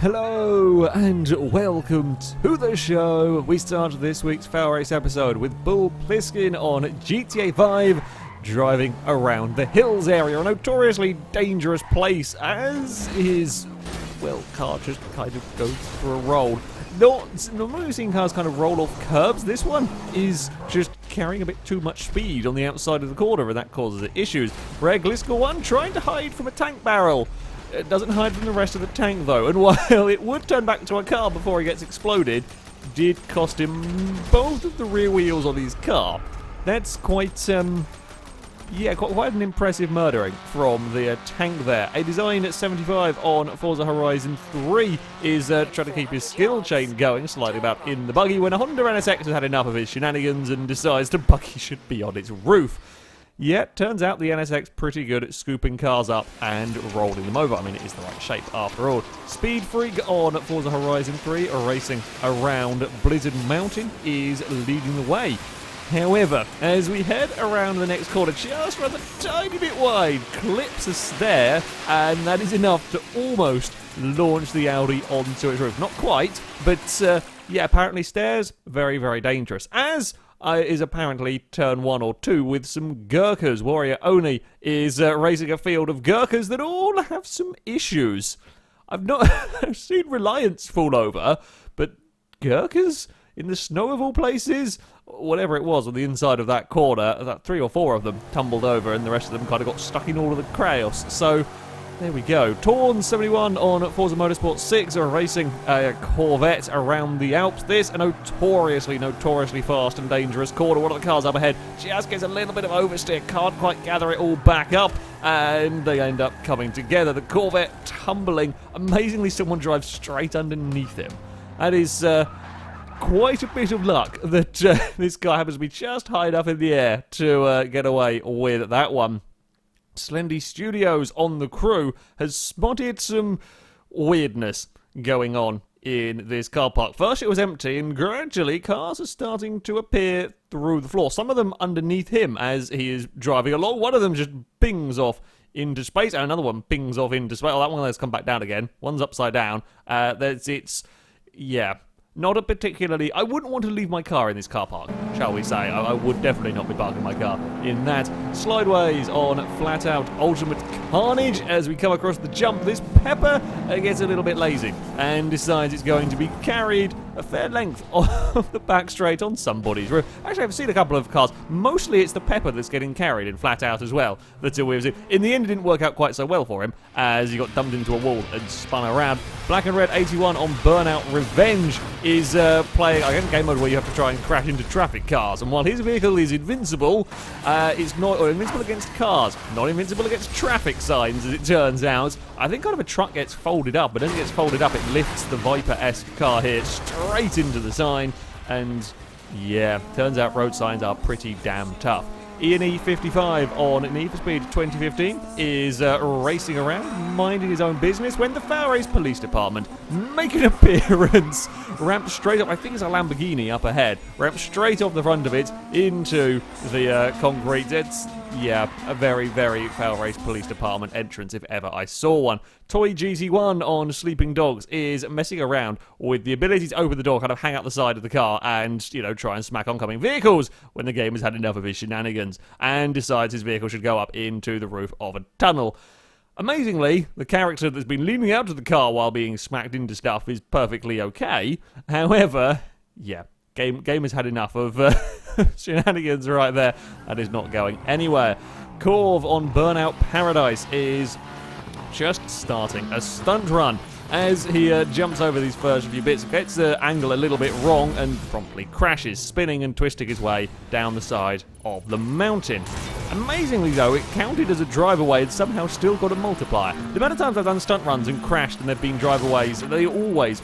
Hello and welcome to the show. We started this week's FailRace episode with Bull Pliskin on GTA 5 driving around the hills area, a notoriously dangerous place as his, well, car just kind of goes for a roll. Normally we've seen cars kind of roll off curbs. This one is just carrying a bit too much speed on the outside of the corner, and that causes issues. Rare Gliscor 1 trying to hide from a tank barrel. It doesn't hide from the rest of the tank though, and while it would turn back to a car before he gets exploded, did cost him both of the rear wheels on his car. That's quite an impressive murdering from the tank there. A design at 75 on Forza Horizon 3 is trying to keep his skill chain going slightly about in the buggy when a Honda NSX has had enough of his shenanigans and decides the buggy should be on its roof. Yet, turns out the NSX pretty good at scooping cars up and rolling them over. I mean, it is the right shape after all. Speed Freak on Forza Horizon 3, racing around Blizzard Mountain, is leading the way. However, as we head around the next corner, just rather tiny bit wide, clips us there, and that is enough to almost launch the Audi onto its roof. Not quite, but apparently stairs, very, very dangerous. As is apparently turn 1 or 2 with some Gurkhas. Warrior Oni is racing a field of Gurkhas that all have some issues. I've not seen Reliance fall over, but Gurkhas in the snow of all places, whatever it was on the inside of that corner, that 3 or 4 of them tumbled over and the rest of them kind of got stuck in all of the chaos. So there we go. Torn 71 on Forza Motorsport 6 are racing a Corvette around the Alps. This a notoriously fast and dangerous corner. One of the cars up ahead just gets a little bit of oversteer, can't quite gather it all back up, and they end up coming together. The Corvette tumbling. Amazingly, someone drives straight underneath him. That is quite a bit of luck that this guy happens to be just high enough in the air to get away with that one. Slendy Studios on the crew has spotted some weirdness going on in this car park. First it was empty, and gradually cars are starting to appear through the floor. Some of them underneath him as he is driving along. One of them just pings off into space, and another one pings off into space. Oh, that one has come back down again. One's upside down. Not a particularly... I wouldn't want to leave my car in this car park, shall we say. I would definitely not be parking my car in that. Slideways on Flat Out Ultimate Carnage. As we come across the jump, this Pepper gets a little bit lazy and decides it's going to be carried a fair length off the back straight on somebody's roof. Actually, I've seen a couple of cars. Mostly it's the Pepper that's getting carried in Flat Out as well. That's a weird... In the end, it didn't work out quite so well for him as he got dumped into a wall and spun around. Black and Red 81 on Burnout Revenge is playing again game mode where you have to try and crash into traffic cars, and while his vehicle is invincible, it's not invincible against cars, not invincible against traffic signs, as it turns out. I think kind of a truck gets folded up, but as it gets folded up, it lifts the Viper-esque car here straight into the sign, and yeah, turns out road signs are pretty damn tough. Ian 55 on Need for Speed 2015 is racing around, minding his own business, when the FailRace Police Department make an appearance, ramped straight up, I think it's a Lamborghini up ahead, ramped straight off the front of it into the concrete. It's, yeah, a very, very FailRace Police Department entrance if ever I saw one. Toy GZ1 on Sleeping Dogs is messing around with the ability to open the door, kind of hang out the side of the car and, you know, try and smack oncoming vehicles when the game has had enough of his shenanigans, and decides his vehicle should go up into the roof of a tunnel. Amazingly, the character that's been leaning out of the car while being smacked into stuff is perfectly okay. However, yeah, game has had enough of shenanigans right there. That is not going anywhere. Corv on Burnout Paradise is just starting a stunt run as he jumps over these first few bits, gets the angle a little bit wrong and promptly crashes, spinning and twisting his way down the side of the mountain. Amazingly though, it counted as a drive-away and somehow still got a multiplier. The amount of times I've done stunt runs and crashed and they've been drive-aways, they always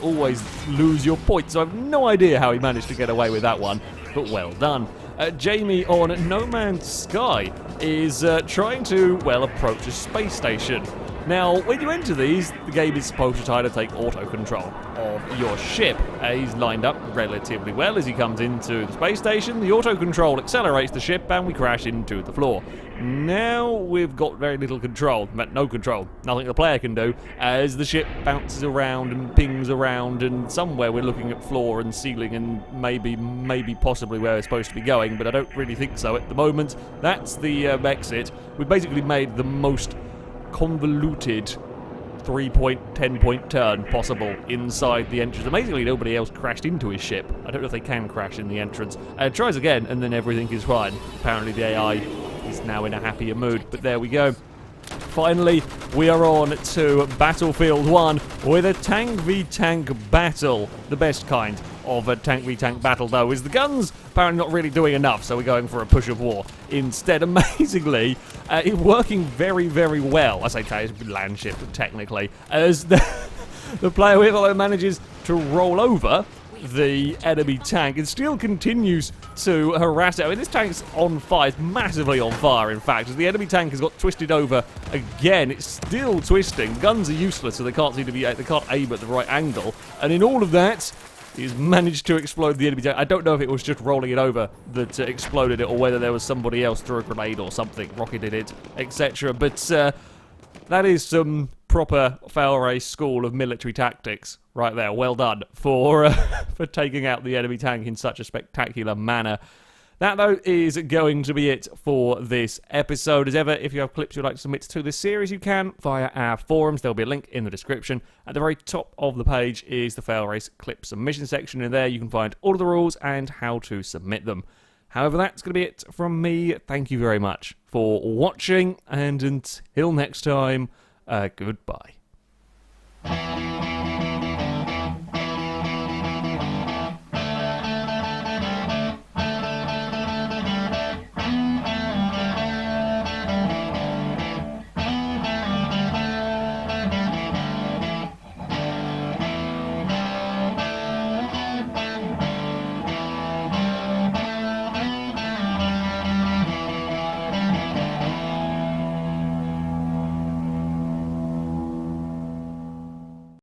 lose your points, so I've no idea how he managed to get away with that one, but well done. Jamie on No Man's Sky is trying to, well, approach a space station. Now, when you enter these, the game is supposed to try to take auto control of your ship. He's lined up relatively well as he comes into the space station. The auto control accelerates the ship and we crash into the floor. Now we've got very little control, no control, nothing the player can do, as the ship bounces around and pings around, and somewhere we're looking at floor and ceiling and maybe possibly where we're supposed to be going, but I don't really think so at the moment. That's the exit. We've basically made the most convoluted 3-point, 10-point turn possible inside the entrance. Amazingly, nobody else crashed into his ship. I don't know if they can crash in the entrance. It tries again, and then everything is fine. Apparently the AI is now in a happier mood, but there we go. Finally, we are on to Battlefield 1 with a tank v tank battle. The best kind of a tank v tank battle, though, is the guns apparently not really doing enough, so we're going for a push of war instead. Amazingly, it's working very, very well. I say it's a land ship, technically, as the player with it manages to roll over the enemy tank and still continues to harass it. I mean, this tank's on fire. It's massively on fire, in fact, as the enemy tank has got twisted over again. It's still twisting. Guns are useless, so they can't aim at the right angle. And in all of that, he's managed to explode the enemy tank. I don't know if it was just rolling it over that exploded it, or whether there was somebody else threw a grenade or something, rocketed it, etc. But that is some proper FailRace school of military tactics right there. Well done for taking out the enemy tank in such a spectacular manner. That, though, is going to be it for this episode. As ever, if you have clips you'd like to submit to this series, you can via our forums. There'll be a link in the description. At the very top of the page is the FailRace clip submission section, and there you can find all of the rules and how to submit them. However, that's going to be it from me. Thank you very much for watching, and until next time, goodbye.